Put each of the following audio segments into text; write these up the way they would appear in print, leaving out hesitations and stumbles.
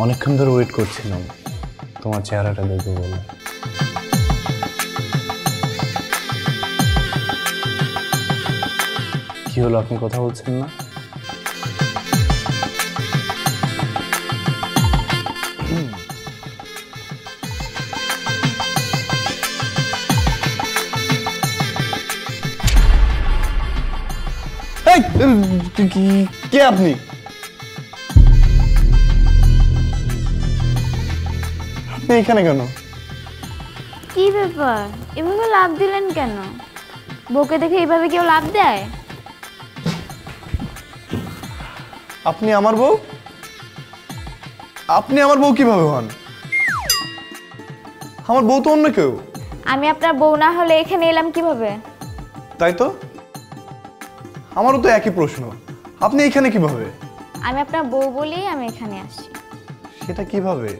অনেকক্ষণ ধরে ওয়েট করছিলাম তোমার চেহারাটা দেখবো বলে। কি হলো, আপনি কথা বলছেন না? কে আপনি? আপনি এখানে কেন? কি ব্যাপার, এভাবে লাভ দিলেন কেন? বউকে দেখে এইভাবে কেউ লাভ দেয়? আপনি আমার বউ? আপনি আমার বউ কিভাবে হন? আমার বউ তো অন্য কেউ। আমি আপনার বউ না হলে এখানে এলাম কিভাবে? তাই তো, আমারও তো একই প্রশ্ন, আপনি এখানে কিভাবে? আমি আপনার বউ বলেই আমি এখানে আসি। সেটা কিভাবে?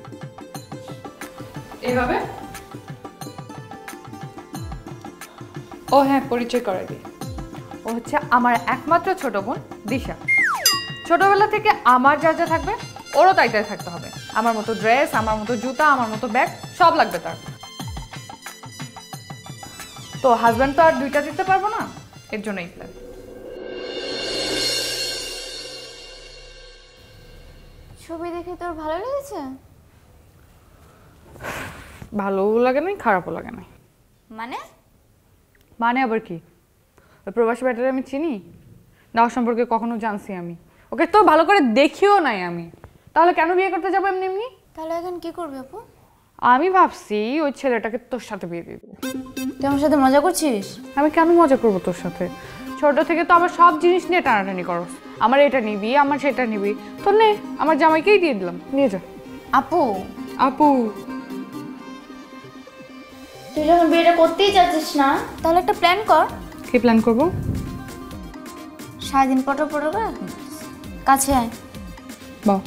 এভাবে? ও হ্যাঁ, পরিচয় করাই দিই। ও হচ্ছে আমার একমাত্র ছোট বোন দিশা। ছোটবেলা থেকে আমার যা যা থাকবে ওরও তাই তাই থাকতে হবে। আমার মতো ড্রেস, আমার মতো জুতা, আমার মতো ব্যাগ সব লাগবে তার। তো হাজব্যান্ড তো আর দুইটা দিতে পারবো না, এর জন্য এই প্ল্যান। ছবি দেখে তোর ভালো লেগেছে? ভালোও লাগে নাই, খারাপও লাগে নাই। মানে? মানে আবার কি? ওই প্রবাসী ব্যাটারে আমি চিনি না, ওর সম্পর্কে কখনো জানছি আমি? ওকে তো ভালো করে দেখিও নাই আমি, তাহলে কেন বিয়ে করতে যাবো এমনি এমনি? তাহলে এখন কি করবে আপু? আমি ভাবছি ওই ছেলেটাকে তোর সাথে বিয়ে দিয়ে দেবো। তুই আমার সাথে মজা করছিস? আমি কেন মজা করবো তোর সাথে? ছোট থেকে তো আমার সব জিনিস নিয়ে টানাটানি করস, আমার এটা নিবি, আমার সেটা নিবি। তো নে, আমার জামাইকেই দিয়ে দিলাম, নিয়ে যা। আপু, আপু তুই যখন বিয়েটা করতেই চাচ্ছিস না, তাহলে একটা প্ল্যান কর। কি প্ল্যান করবো? সারাদিন পটর পটর করে কাছে আয়। বাহ,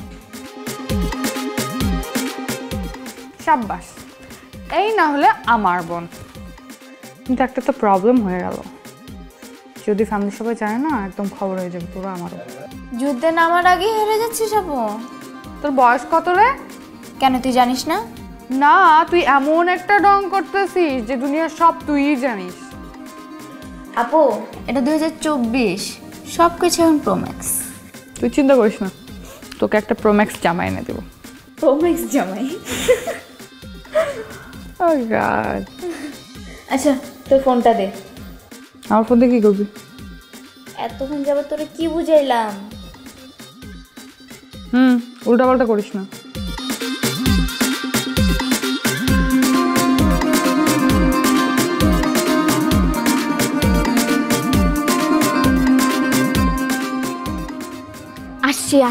সাব্বাস। এই না হলে আমার বোন। কিন্তু একটা তো প্রবলেম হয়ে গেল, যদি ফ্যামিলি সবাই জানে না, একদম খবর হয়ে যাবে পুরো আমারও। যুদ্ধে নামার আগেই হেরে যাচ্ছিস আপু। তোর বয়স কত রে? কেন, তুই জানিস না? না, তুই এমন একটা ডং করতেছিস যে দুনিয়ার সব তুইই জানিস। আপু, এটা 2024, সব কিছু এখন প্রোম্যাক্স। তুই চিন্তা করিস না, তোকে একটা প্রোম্যাক্স জামা এনে দেবো। প্রোম্যাক্স জামাই? Oh God. আচ্ছা, তোর ফোনটা দে। আমার ফোন দিয়ে কি করবি? এতক্ষণ যাবত তোরে কি বুঝাইলাম? উল্টাপাল্টা করিস না।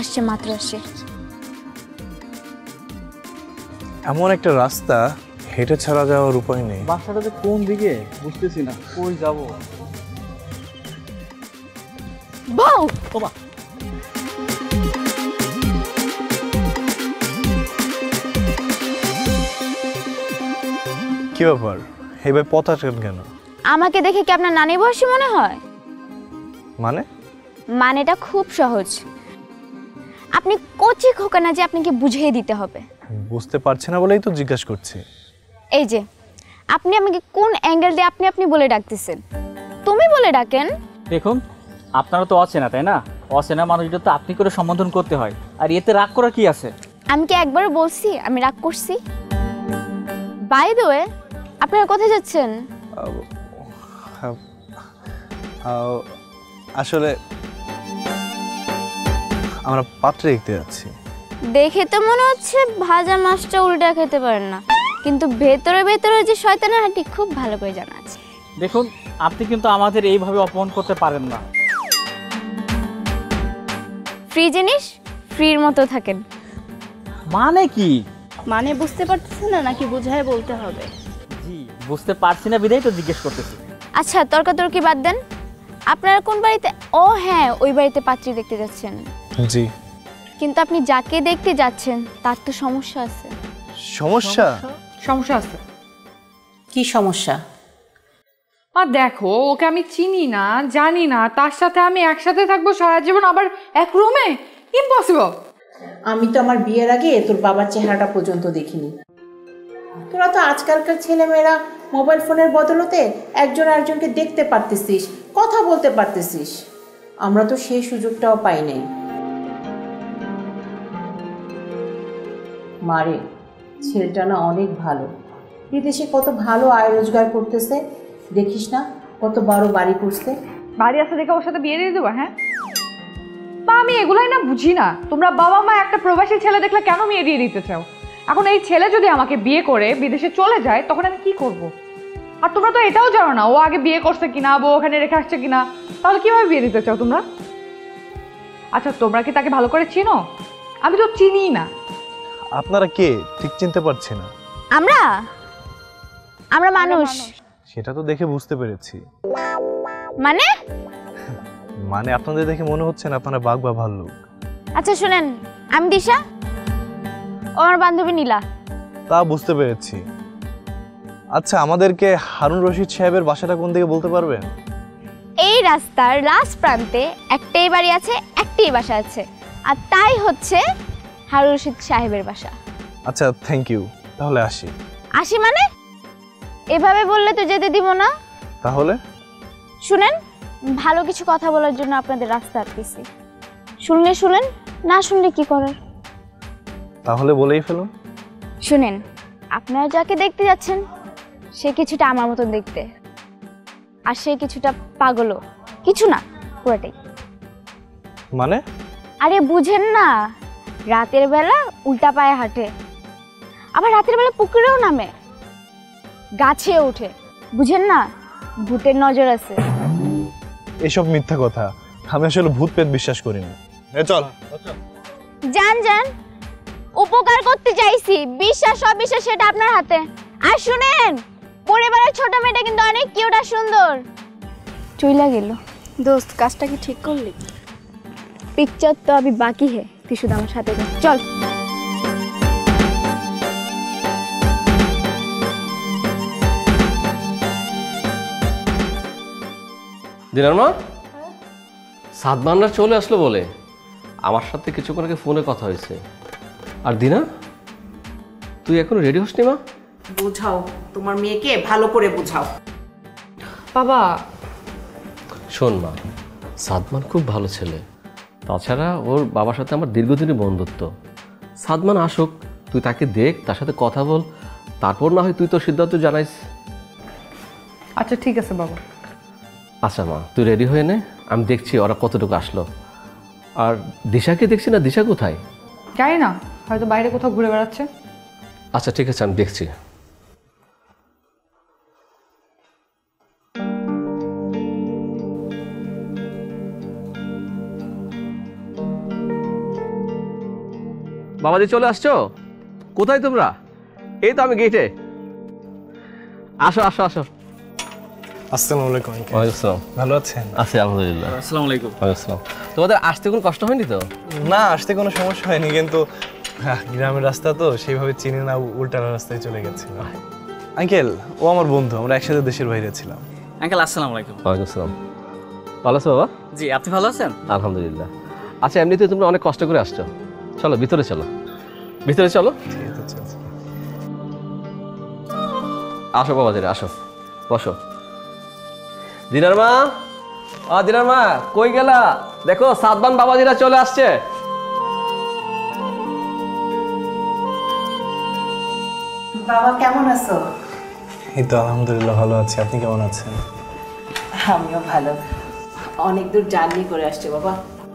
আসছে মাত্র আসছে। এমন একটা রাস্তা হেঁটে ছাড়া যাওয়ার উপায় নেই। বাসাটা যে কোন দিকে বুঝতেছি না, কই যাবো? বউ, ওমা, কি ব্যাপার, এইভাবে পথ আছেন কেন? আমাকে দেখে কি আপনার নানি বয়সী মনে হয়? মানেটা খুব সহজ, আপনি কচি খোকা না যে আপনাকে বুঝিয়ে দিতে হবে। বুঝতে পারছি না বলেই তো জিজ্ঞাসা করছি। এই যে আপনি আমাকে কোন অ্যাঙ্গেল দিয়ে আপনি বলে ডাকতেছেন? তুমি বলে ডাকেন। দেখুন, আপনারা তো অচেনা, তাই না? অচেনা মানুষদের তো আপনি করে সম্বোধন করতে হয়, আর এতে রাগ করার কি আছে? আমি কি একবারও বলছি আমি রাগ করছি? বাই দ্য ওয়ে, আপনারা কোথায় যাচ্ছেন? আসলে আমরা পাত্রে দেখতে যাচ্ছি। দেখে তো মনে হচ্ছে ভাজা মাছটা উল্টা খেতে পারেন না, কিন্তু ভেতরে ভেতরে যে শয়তানের হাঁটি খুব ভালো করে জানা আছে। দেখুন, আপনি কিন্তু আমাদের এইভাবে অপমান করতে পারেন না। ফ্রি জিনিস ফ্রির মতো থাকেন। মানে কি? মানে বুঝতে পারতেছেন না নাকি বুঝায় বলতে হবে? জি, বুঝতে পারছি না বিধাই তো জিজ্ঞেস করতেছি। আচ্ছা, তর্কাতর্কি বাদ দেন। আপনারা কোন বাড়িতে? ও হ্যাঁ, ওই বাড়িতে পাত্রী দেখতে যাচ্ছেন। জি। কিন্তু আপনি যাকে দেখতে যাচ্ছেন তার তো সমস্যা আছে। সমস্যা? সমস্যা আছে? কি সমস্যা? আর দেখো, ওকে আমি চিনি না, জানি না, তার সাথে আমি একসাথে থাকবো সারা জীবন, আবার এক রুমে? ইম্পসিবল। আমি তো আমার বিয়ের আগে তোর বাবার চেহারাটা পর্যন্ত দেখিনি। তোরা তো আজকালকার ছেলেমেয়েরা মোবাইল ফোনের বদলতে একজন আরেকজনকে দেখতে পারতেছিস, কথা বলতে পারতেছিস। আমরা তো সেই সুযোগটাও পাই নাই। মারে, ছেলেটা না অনেক ভালো, বিদেশে কত ভালো আয় রোজগার করতেছে, দেখিস না কত বড় বাড়ি করছে। বাড়ি আসতে দেখে ওর সাথে বিয়ে দিয়ে দেবো? হ্যাঁ বা আমি এগুলাই না বুঝি না, তোমরা বাবা মা একটা প্রবাসী ছেলে দেখলে কেন বিয়ে দিয়ে দিতে চাও? এখন এই ছেলে যদি আমাকে বিয়ে করে বিদেশে চলে যায় তখন আমি কি করব? আর তোমরা তো এটাও জানো না ও আগে বিয়ে করছে কিনা, বউ ওখানে রেখে আসছে কিনা, তাহলে কিভাবে বিয়ে দিতে চাও তোমরা? আচ্ছা তোমরা কি তাকে ভালো করে চিনো? আমি তো চিনি না। আপনারা কে ঠিক চিনতে পারছি না। আমরা আমরা মানুষ। সেটা তো দেখে বুঝতে পেরেছি। মানে মানে আপনাদের দেখে মনে হচ্ছে না আপনারা বাঘ বা ভাল্লুক। আচ্ছা শুনেন, আমি দিশা, ও আমার বান্ধবী নীলা। তা বুঝতে পেরেছি। আচ্ছা আমাদেরকে হারুন রশিদ সাহেবের বাসাটা কোন দিকে বলতে পারবেন? এই রাস্তার লাস্ট প্রান্তে একটাই বাড়ি আছে, একটাই বাসা আছে, আর তাই হচ্ছে হারুন রশিদ সাহেবের বাসা। আচ্ছা থ্যাংক ইউ, তাহলে আসি। আসি মানে? এভাবে বললে তো যেতে দিব না। তাহলে শুনেন, ভালো কিছু কথা বলার জন্য আপনাদের রাস্তা আটকেছি। শুনলে শুনেন, না শুনলে কি করার। তাহলে বলেই ফেলুন। শুনেন, আপনারা যাকে দেখতে যাচ্ছেন সে কিছুটা আমার মতন দেখতে, আর সে কিছুটা পাগলও। কিছু না, পুরোটাই। মানে? আরে বুঝেন না, রাতের বেলা উল্টা পায়ে হাঁটে, আবার রাতের বেলা পুকুরেও নামে, গাছে ওঠে। বুঝেন না, ভূতের নজর আছে। এসব মিথ্যা কথা, আমি আসলে ভূত পেত বিশ্বাস করি না। চল যান যান, উপকার করতে চাইছি, বিশ্বাস অবিশ্বাস সেটা আপনার হাতে। আর শুনেন, পরিবারের ছোট মেয়েটা কিন্তু অনেক কিউট আর সুন্দর। চইলা গেল। দোস্ত, কাজটা কি ঠিক করলি? পিকচার তো अभी বাকি হে, তুই শুধু আমার সাথে চল। দিনার মা, সাদমানরা চলে আসলো বলে আমার সাথে কিছুক্ষণ আগে ফোনে কথা হয়েছে। আর দিনা, তুই এখনো রেডি হসনি মা? বুঝাও, তোমার মেয়েকে ভালো করে বুঝাও। বাবা শোন মা, সাদমান খুব ভালো ছেলে, তাছাড়া ওর বাবার সাথে আমার দীর্ঘদিনের বন্ধুত্ব। সাদমান আসুক, তুই তাকে দেখ, তার সাথে কথা বল, তারপর না হয় তুই তো সিদ্ধান্ত জানাইস। আচ্ছা ঠিক আছে বাবা। আচ্ছা মা, তুই রেডি হয়ে নে, আমি দেখছি ওরা কতটুকু আসলো। আর দিশাকে দেখছি না, দিশা কোথায়? জানি না, হয়তো বাইরে কোথাও ঘুরে বেড়াচ্ছে। আচ্ছা ঠিক আছে, আমি দেখছি। বাবাজি চলে আসছো? কোথায় তোমরা? এই তো আমি গেটে। আসো আসো আসো। আসসালামু আলাইকুম। ওয়ালাইকুম আসসালাম। ভালো আছেন? আছি আলহামদুলিল্লাহ। আসসালামু আলাইকুম। ওয়ালাইকুম আসসালাম। তোমাদের আসতে কোনো কষ্ট হয়নি তো? না, আসতে কোনো সমস্যা হয়নি, কিন্তু গ্রামের রাস্তা তো সেইভাবে চিনি না, উল্টা রাস্তায় চলে গেছিলাম। আঙ্কেল, ও আমার বন্ধু, আমরা একসাথে দেশের বাইরে ছিলাম। আঙ্কেল আসসালামু আলাইকুম। ওয়ালাইকুম আসসালাম। ভালো আছো বাবা? জি, আপনি ভালো আছেন? আলহামদুলিল্লাহ। আচ্ছা এমনিতে তোমরা অনেক কষ্ট করে আসছো, চলো ভিতরে চলো, ভিতরে চলো। ঠিক আছে, চলছে। আসো বাবাজিরা, আসো বসো। দিনার মা, দিনার মা কই গেলা? দেখো সাদমান বাবাজিরা চলে আসছে। বাবা কেমন আছো? এই তো আলহামদুলিল্লাহ ভালো আছি, আপনি কেমন আছেন? আমিও ভালো। অনেক দূর জার্নি করে আসছে বাবা,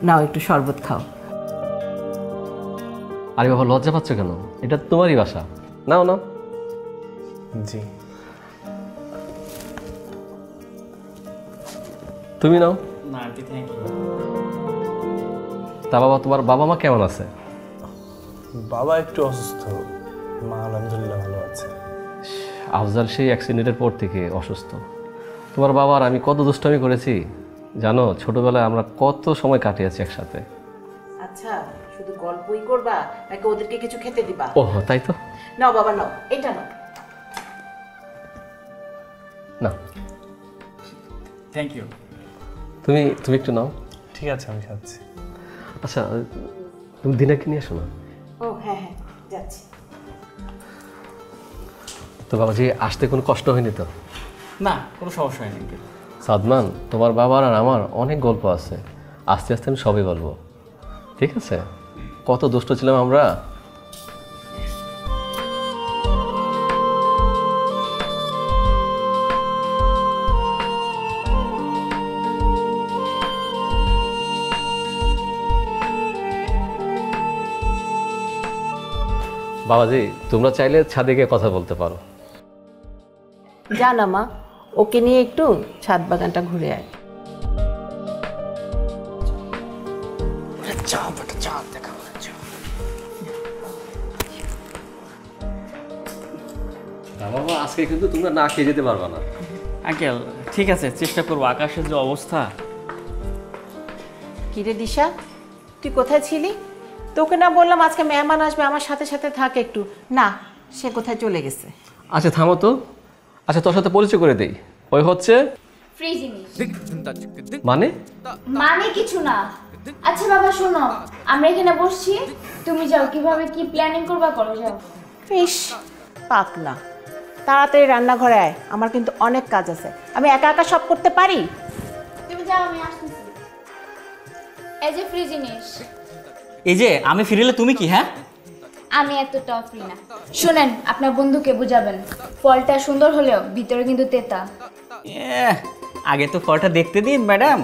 নাও একটু শরবত খাও। আরে বাবা লজ্জা পাচ্ছ কেন? এটা তোমারই বাসা, নাও নাও। জি। তুমি নাও। না আন্টি, থ্যাংক ইউ। তা বাবা, তোমার বাবা মা কেমন আছে? বাবা একটু অসুস্থ, মা আলহামদুলিল্লাহ ভালো আছে। আফজাল সেই অ্যাক্সিডেন্টের পর থেকে অসুস্থ। তোমার বাবার আমি কত দুষ্টামি করেছি জানো? ছোটবেলায় আমরা কত সময় কাটিয়েছি একসাথে। আচ্ছা, শুধু গল্পই করবা নাকি ওদেরকে কিছু খেতে দিবা? ওহ তাই তো। নাও বাবা নাও, এটা নাও। না থ্যাংক ইউ। তুমি তুমি একটু নাও। ঠিক আছে, আমি খাচ্ছি। আচ্ছা তুমি দিনাকে নিয়ে আসো না। ও হ্যাঁ হ্যাঁ যাচ্ছি। তো বাবাজি আসতে কোনো কষ্ট হয়নি তো? না, কোনো সমস্যা হয়নি আঙ্কেল। সাদমান, তোমার বাবার আর আমার অনেক গল্প আছে, আস্তে আস্তে আমি সবই বলবো, ঠিক আছে? কত দুষ্ট ছিলাম আমরা। বাবাজি তোমরা চাইলে ছাদে গিয়ে কথা বলতে পারো। জানা মা, ওকে নিয়ে একটু ছাদ বাগানটা ঘুরে আয়। বাবা আজকে কিন্তু তোমরা না খেয়ে যেতে পারবা না। আঙ্কেল ঠিক আছে, চেষ্টা করবো। আকাশের যে অবস্থা। কিরে দিশা, তুই কোথায় ছিলি? তোকে না বললাম আজকে মেহমান আসবে, আমার সাথে সাথে থাক একটু। না, সে কোথায় চলে গেছে। আচ্ছা থামো তো। আচ্ছা তোর সাথে পরিচয় করে দেই। ওই হচ্ছে ফ্রি জিনিস। মানে মানে কিছু না। আচ্ছা বাবা শোনো, আমরা এখানে বসছি, তুমি যাও, কিভাবে কি প্ল্যানিং করবা করো, যাও। ইস পাক না, তাড়াতাড়ি রান্নাঘরে আয়, আমার কিন্তু অনেক কাজ আছে, আমি একা একা সব করতে পারি? তুমি যাও, আমি আসতেছি। এই যে ফ্রি জিনিস। এই যে আমি ফিরেলে তুমি কি? হ্যাঁ, আমি এতটাও ফ্রি না। শুনেন, আপনার বন্ধুকে বুঝাবেন, ফলটা সুন্দর হলেও ভিতরে কিন্তু তেতা। আগে তো ফলটা দেখতে দিন ম্যাডাম।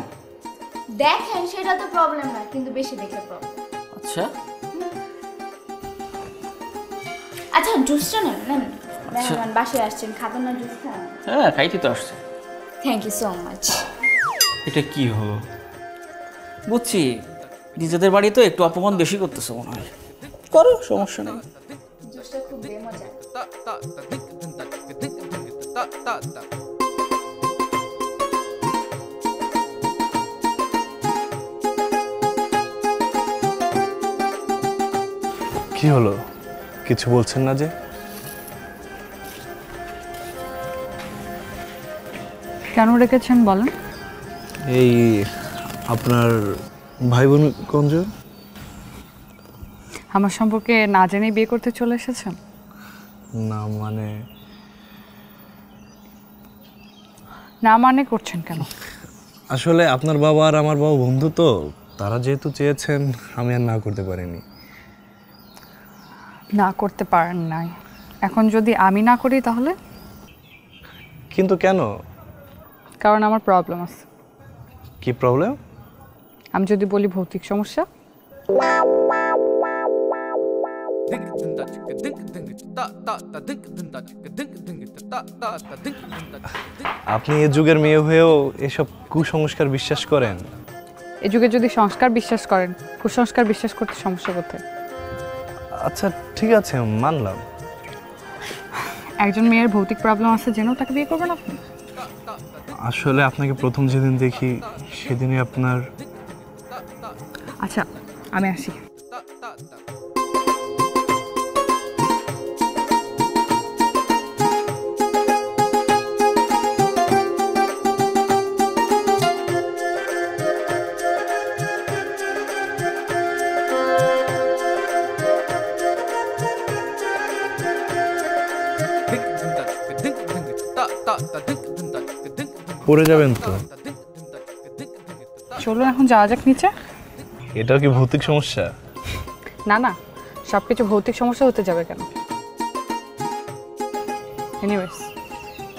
দেখেন সেটা তো প্রবলেম না, কিন্তু বেশি দেখলে প্রবলেম। আচ্ছা আচ্ছা জুসটা নেন, নেন। মেহমান বাসায় আসছেন, খাবেন না জুস? খান। হ্যাঁ, খাইতে তো আসছে। Thank you so much. এটা কি হলো? বুঝছি, নিজেদের বাড়ি তো একটু অপমান বেশি করতেছে মনে হয়। করো, সমস্যা নেই। জুসটা খুব মজা। কি হলো, কিছু বলছেন না যে? কেন রেখেছেন বলেন? এই আপনার ভাই বোন কোনজন? আমার সম্পর্কে না জেনেই বিয়ে করতে চলে এসেছেন? না মানে না মানে করছেন কেন? আসলে আপনার বাবা আর আমার বাবা বন্ধু, তো তারা যেহেতু চেয়েছেন আমি আর না করতে পারিনি। না করতে পারেন নাই, এখন যদি আমি না করি তাহলে? কিন্তু কেন? কারণ আমার প্রবলেম আছে। কি প্রবলেম? আমি যদি বলি ভৌতিক সমস্যা। আপনি এই যুগের মেয়ে হয়েও এসব কুসংস্কার বিশ্বাস করেন? এই যুগে যদি সংস্কার বিশ্বাস করেন, কুসংস্কার বিশ্বাস করতে সমস্যা কোথায়? আচ্ছা ঠিক আছে, মানলাম। একজন মেয়ের ভৌতিক প্রবলেম আছে জেনেও তাকে বিয়ে করবেন আপনি? আসলে আপনাকে প্রথম যেদিন দেখি সেদিনই আপনার। আচ্ছা আমি আসি। পড়ে যাবেন তো। চলো এখন যাওয়া যাক নিচে। এটাও কি ভৌতিক সমস্যা? না না, সব কিছু ভৌতিক সমস্যা হতে যাবে কেন? এনিওয়েজ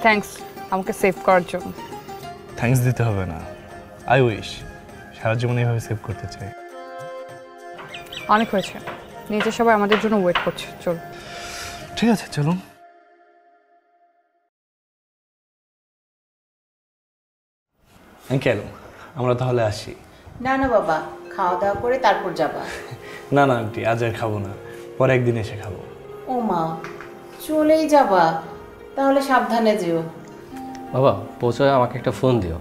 থ্যাঙ্কস আমাকে সেভ করার জন্য। থ্যাঙ্কস দিতে হবে না, আই উইশ সারা জীবন এইভাবে সেভ করতে চাই। অনেক হয়েছে, নিচে সবাই আমাদের জন্য ওয়েট করছে, চলো। ঠিক আছে চলুন। আঙ্কেল আমরা তাহলে আসি। না না বাবা, খাওয়া দাওয়া করে তারপর যাবা। না না আন্টি, আজ আর খাবো না, পরে একদিন এসে খাবো। ও মা, চলেই যাবা? তাহলে সাবধানে যেও। বাবা পৌঁছায় আমাকে একটা ফোন দিও,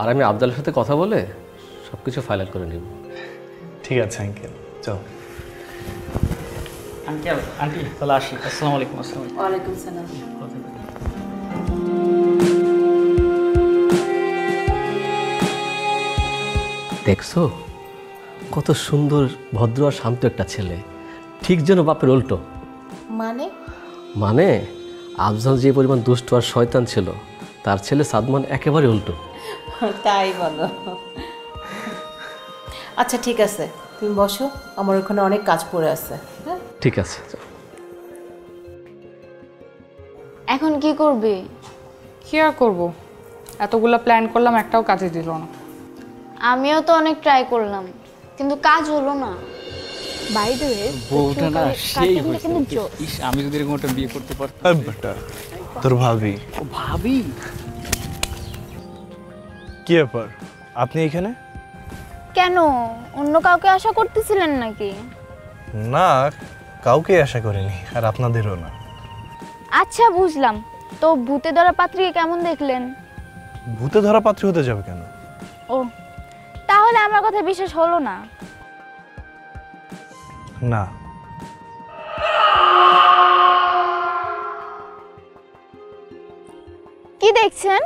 আর আমি আবদালের সাথে কথা বলে সব কিছু ফাইনাল করে নিব। ঠিক আছে আঙ্কেল, চল। আঙ্কেল আন্টি তাহলে আসি। আসসালামু আলাইকুম। আসসালাম। ওয়ালাইকুম সালাম। দেখছো কত সুন্দর ভদ্র আর শান্ত একটা ছেলে, ঠিক যেন বাপের উল্টো। মানে? মানে আফজাল যে পরিমাণ দুষ্ট আর শয়তান ছিল, তার ছেলে সাদমান একেবারে উল্টো। তাই বলো? আচ্ছা ঠিক আছে, তুমি বসো, আমার ওখানে অনেক কাজ পড়ে আছে। হ্যাঁ ঠিক আছে। এখন কি করবি? কি আর করবো, এতগুলো প্ল্যান করলাম, একটাও কাজে দিল না। আমিও তো অনেক ট্রাই করলাম, কিন্তু কাজ হলো না। বাই দ্য ওয়ে, বউটা না সেই হয়েছে। কিন্তু জোস। ইস, আমি যদি এরকম একটা বিয়ে করতে পারতাম। আর বেটা, তোর ভাবি। ও ভাবি? কি ব্যাপার, আপনি এখানে? কেন, অন্য কাউকে আশা করতেছিলেন নাকি? না, কাউকে আশা করিনি, আর আপনাদেরও না। আচ্ছা বুঝলাম, তো ভূতে ধরা পাত্রীকে কেমন দেখলেন? ভূতে ধরা পাত্রী হতে যাবে কেন? ও, তাহলে আমার কথা বিশ্বাস হলো না। না। কি দেখছেন?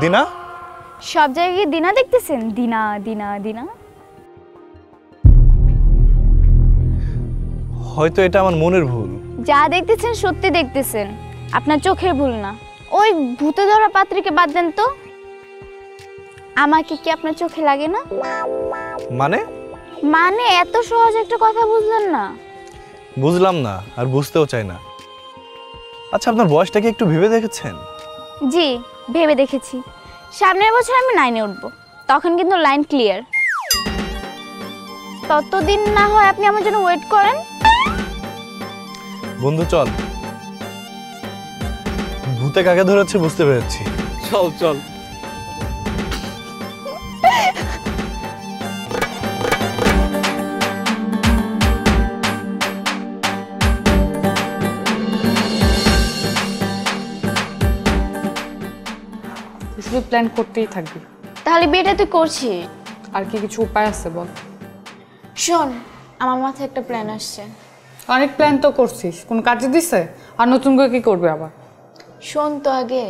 দিনা? সব জায়গায় দিনা দেখতেছেন? দিনা দিনা দিনা। হয়তো এটা আমার মনের ভুল। যা দেখতেছেন সত্যি দেখতেছেন, আপনার চোখের ভুল না। ওই ভূতে ধরা পাত্রীকে বাদ দেন তো, আমাকে কি আপনার চোখে লাগে না? মানে? মানে এত সহজ একটা কথা বুঝলেন না? বুঝলাম না, আর বুঝতেও চাই না। আচ্ছা, আপনার বয়সটা কি একটু ভেবে দেখেছেন? জি, ভেবে দেখেছি। সামনের বছর আমি 9-এ উঠবো, তখন কিন্তু লাইন ক্লিয়ার। ততদিন না হয় আপনি আমার জন্য ওয়েট করেন। বন্ধু চল, ভূতে কাকে ধরেছে বুঝতে পেরেছি। চল চল। শুধু প্ল্যান করতেই থাকবি, তাহলে বিয়েটা তুই করছিস? আর কি কিছু উপায় আছে বল? শোন, আমার মাথায় একটা প্ল্যান আসছে। অনেক প্ল্যান তো করছিস, কোন কাজে দিছে? আর নতুন করে কি করবে আবার? শোন তো আগে।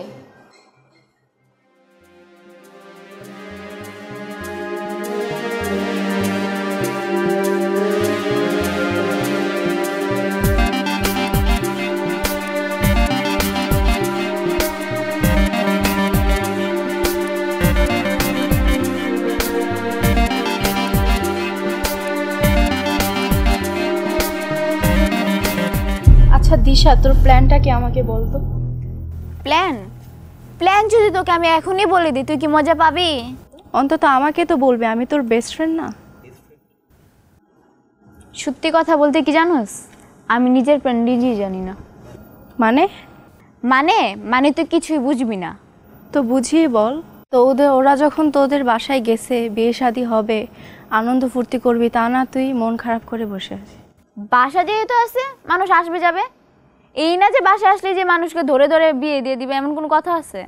আচ্ছা দিশা, তোর প্ল্যানটা কি আমাকে বলতো? প্ল্যান? প্ল্যান যদি তোকে আমি এখনই বলে দিই, তুই কি মজা পাবি? অন্তত আমাকে তো বলবে, আমি তোর বেস্ট ফ্রেন্ড না? সত্যি কথা বলতে কি জানোস, আমি নিজের প্ল্যান নিজেই জানি না। মানে? মানে মানে তুই কিছুই বুঝবি না। তো বুঝিয়ে বল। তো ওরা যখন তোদের বাসায় গেছে, বিয়ে শাদী হবে, আনন্দ ফুর্তি করবি, তা না তুই মন খারাপ করে বসে আছিস। বাসা যেহেতু আছে, মানুষ আসবে যাবে। এই না যে বাসা আসলে যে মানুষকে ধরে ধরে বিয়ে দিয়ে দিবে, এমন কোনো কথা আছে?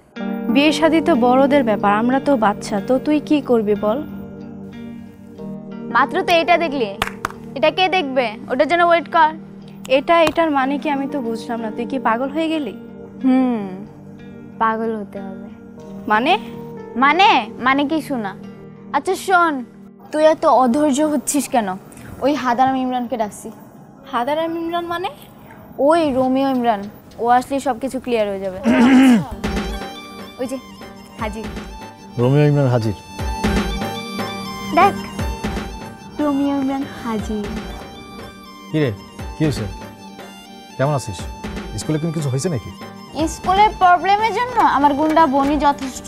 বিয়ে শাদী তো বড়দের ব্যাপার, আমরা তো বাচ্চা, তো তুই কি করবি বল? মাত্র তো এটা দেখলি, এটা কে দেখবে? ওটার জন্য ওয়েট কর। এটার মানে কি আমি তো বুঝলাম না, তুই কি পাগল হয়ে গেলি? পাগল হতে হবে। মানে? মানে মানে কি শোনা? আচ্ছা শোন, তুই এত অধৈর্য হচ্ছিস কেন? ওই হাদারাম ইমরানকে ডাকছি। হাদারাম ইমরান মানে? ওই রোমিও ইমরান, ও আসলে সব কিছু ক্লিয়ার হয়ে যাবে। ওই যে হাজির। রোমিও ইমরান হাজির। দেখ, রোমিও ইমরান হাজির। কি রে, কি হয়েছে? কেমন আছিস? স্কুলে কোনো কিছু হয়েছে নাকি? স্কুলের প্রবলেমের জন্য আমার গুন্ডা বনি যথেষ্ট।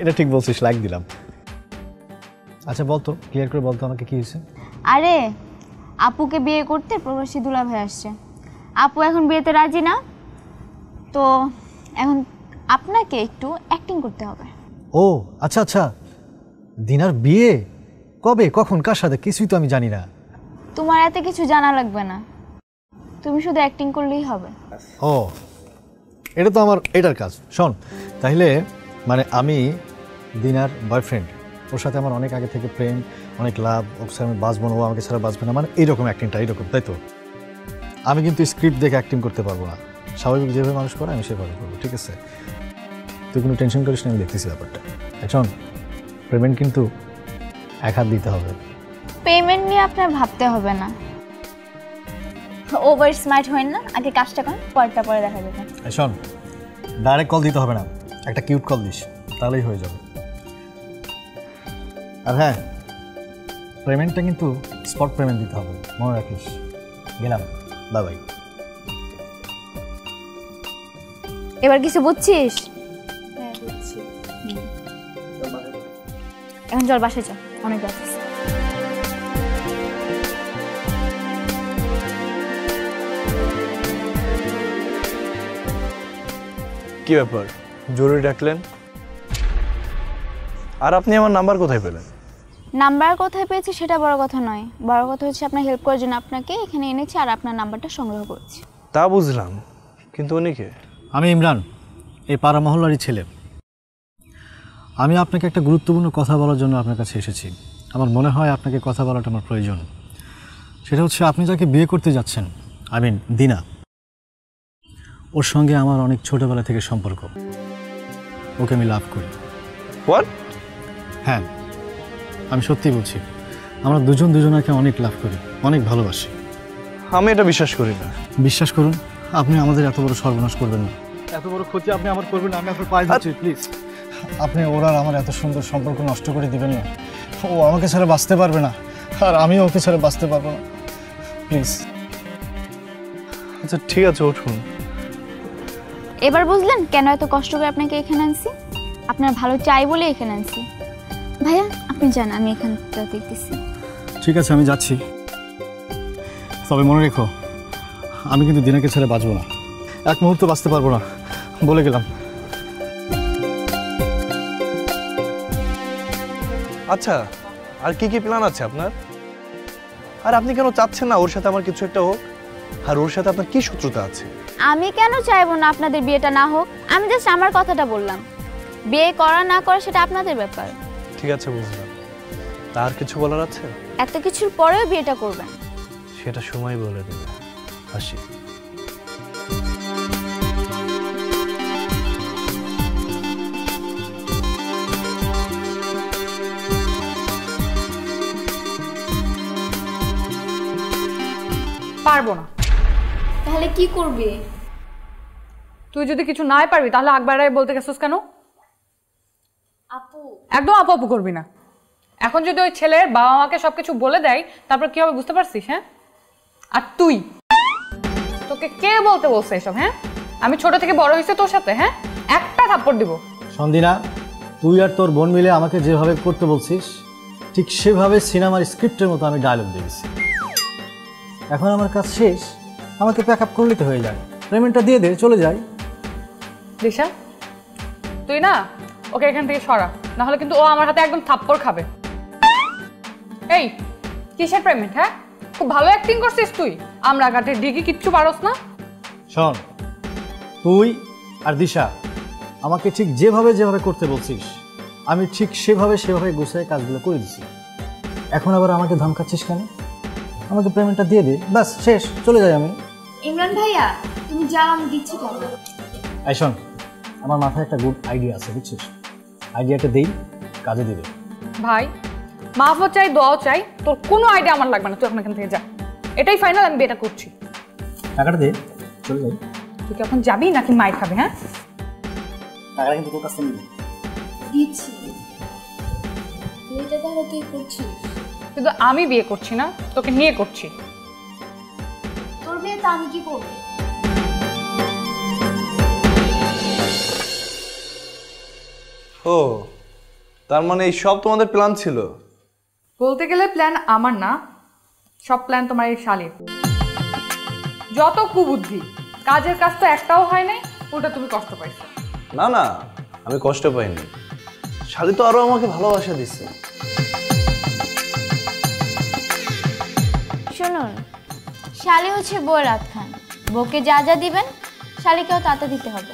এটা ঠিক বলছিস, লাইক দিলাম। আচ্ছা বলতো, ক্লিয়ার করে বলতো আমাকে কি হয়েছে? আরে আপুকে বিয়ে করতে প্রবাসী দুলাভাই আসছে। আপু এখন বিয়েতে রাজি না, তো এখন আপনাকে একটু অ্যাক্টিং করতে হবে। ও আচ্ছা আচ্ছা, দিনার বিয়ে কবে, কখন, কার সাথে, কিছুই তো আমি জানি না। তোমার এত কিছু জানা লাগবে না, তুমি শুধু অ্যাক্টিং করলেই হবে। ও, এটা তো আমার এটার কাজ। শোন তাহলে, মানে আমি দিনার বয়ফ্রেন্ড, ওর সাথে আমার অনেক আগে থেকে প্রেম, অনেক লাভ, ওকে আমি বাঁচবো না, ও আমাকে ছাড়া বাঁচবে না, মানে এইরকম অ্যাক্টিংটা এইরকম, তাই তো? আমি কিন্তু স্ক্রিপ্ট দেখে অ্যাক্টিং করতে পারবো না, স্বাভাবিক যেভাবে মানুষ করে আমি সেভাবে করবো, ঠিক আছে? তুই কোনো টেনশন করিস না, আমি দেখতেছি ব্যাপারটা। এখন পেমেন্ট কিন্তু 1 হাত দিতে হবে। পেমেন্ট নিয়ে আপনার ভাবতে হবে না, ওভার স্মার্ট হবেন না, আগে কাজটা করেন, পরটা পরে দেখা যাবে। শোন, ডাইরেক্ট কল দিতে হবে না, একটা কিউট কল দিস, তাহলেই হয়ে যাবে। আর হ্যাঁ, পেমেন্টটা কিন্তু স্পট পেমেন্ট দিতে হবে, মনে রাখিস। গেলাম, বাই বাই। এবার কিছু বুঝছিস? এখন চল বাসায় চল, অনেক রাত হয়েছে। কি ব্যাপার, জরুরি ডাকলেন? আর আপনি আমার নাম্বার কোথায় পেলেন? নাম্বার কোথায় পেয়েছি সেটা বড় কথা নয়, বড় কথা হচ্ছে আপনার হেল্প করার জন্য আপনাকে এখানে এনেছি আর আপনার নাম্বারটা সংগ্রহ করেছি। তা বুঝলাম, কিন্তু উনি কে? আমি ইমরান, এই পাড়া মহল্লারই ছেলে। আমি আপনাকে একটা গুরুত্বপূর্ণ কথা বলার জন্য আপনার কাছে এসেছি। আমার মনে হয় আপনাকে কথা বলাটা আমার প্রয়োজন। সেটা হচ্ছে, আপনি যাকে বিয়ে করতে যাচ্ছেন, দিনা, ওর সঙ্গে আমার অনেক ছোটবেলা থেকে সম্পর্ক। ওকে আমি লাভ করি। হোয়াট? হ্যাঁ, আমি সত্যি বলছি, আমরা দুজন দুজনাকে অনেক লাভ করি, অনেক ভালোবাসি। আমি এটা বিশ্বাস করি না। বিশ্বাস করুন, আপনি আমাদের এত বড় সর্বনাশ করবেন না, এত বড় ক্ষতি আপনি আমার করবেন না। আমি আপনার পায়ে ধরছি, প্লিজ। আপনি ওর আর আমার এত সুন্দর সম্পর্ক নষ্ট করে দিবেন না। ও আমাকে ছাড়া বাঁচতে পারবে না, আর আমিও ওকে ছাড়া বাঁচতে পারবো না, প্লিজ। আচ্ছা ঠিক আছে, উঠুন। এবার বুঝলেন কেন এত কষ্ট করে আপনাকে এখানে আনছি? আপনার ভালো চাই বলে এখানে আনছি। ভাইয়া আপনি যান, আমি এখানটা দেখতেছি। ঠিক আছে, আমি যাচ্ছি। তবে মনে রেখো, আমি কিন্তু দিনাকে ছেড়ে বাঁচবো না, এক মুহূর্ত বাঁচতে পারবো না, বলে গেলাম। আচ্ছা, আর কি কি প্ল্যান আছে আপনার? আর আপনি কেন চাচ্ছেন না ওর সাথে আমার কিছু একটা হোক? আর ওর সাথে আপনার কি শত্রুতা আছে? আমি কেন চাইবো না আপনাদের বিয়েটা না হোক? আমি জাস্ট আমার কথাটা বললাম। বিয়ে করা না করা সেটা আপনাদের ব্যাপার। ঠিক আছে, বুঝলাম। তার কিছু বলার আছে? এত কিছুর পরেও বিয়েটা করবেন? সেটা সময় বলে দেবে। আসি। পারবো না। তাহলে কি করবি? তুই যদি কিছু নাই পারবি তাহলে আকবরাই বলতে গেছিস কেন? আপু, একদম আপু আপু করবি না। এখন যদি ওই ছেলের বাবা মাকে সবকিছু বলে দেয় তারপর কি হবে বুঝতে পারছিস? হ্যাঁ, আর তুই, তোকে কে বলতে বলছে এসব? হ্যাঁ, আমি ছোট থেকে বড় হয়েছে তোর সাথে। হ্যাঁ, একটা থাপ্পড় দিব। সন্দিনা, তুই আর তোর বোন মিলে আমাকে যেভাবে করতে বলছিস, ঠিক সেভাবে সিনেমার স্ক্রিপ্টের মতো আমি ডায়লগ দিয়েছি। এখন আমার কাজ শেষ, আমাকে প্যাক আপ করলে তো হয়ে যায়। পেমেন্টটা দিয়ে দে, চলে যাই। দিশা, তুই না ওকে এখান থেকে সরা, না হলে কিন্তু ও আমার হাতে একদম থাপ্পড় খাবে। এই কিসের পেমেন্ট? হ্যাঁ, খুব ভালো অ্যাক্টিং করছিস তুই, আমরা ঘাটে ডিগি কিচ্ছু পারস না। শোন, তুই আর দিশা আমাকে ঠিক যেভাবে যেভাবে করতে বলছিস, আমি ঠিক সেভাবে গুছিয়ে কাজগুলো করে দিছি। এখন আবার আমাকে ধমকাচ্ছিস কেন? আমাকে পেমেন্টটা দিয়ে দে, ব্যাস শেষ, চলে যাই আমি। ইমরান ভাইয়া তুমি যাও, আমি দিচ্ছি টাকা। এই শোন, আমার মাথায় একটা গুড আইডিয়া আছে, বুঝছিস? আইডিয়াটা দেই, কাজে দিবে। ভাই, মাফও চাই, দোয়াও চাই, তোর কোনো আইডিয়া আমার লাগবে না। তুই এখন এখান থেকে যা, এটাই ফাইনাল, আমি বিয়েটা করছি। টাকাটা দে, চলে যাই। তুই কি এখন যাবি নাকি মাই খাবি? হ্যাঁ, টাকাটা কিন্তু তোর কাছে নিবি। দিচ্ছি। বিয়েটা তাহলে তুই করছিস? কিন্তু আমি বিয়ে করছি না, তোকে নিয়ে করছি। তোর বিয়েতে আমি কি করবো? ও, তার মানে এই সব তোমাদের প্ল্যান ছিল? বলতে গেলে প্ল্যান আমার না, সব প্ল্যান তোমার এই শালীর। যত কুবুদ্ধি, কাজের কাজ তো একটাও হয় নাই, ওটা তুমি কষ্ট পাইছো। না না, আমি কষ্ট পাইনি। শালি তো আরো আমাকে ভালোবাসা দিচ্ছে। শুনুন, শালি হচ্ছে বউয়ের রাত খান, বউকে যা যা দিবেন শালিকেও তাতে দিতে হবে।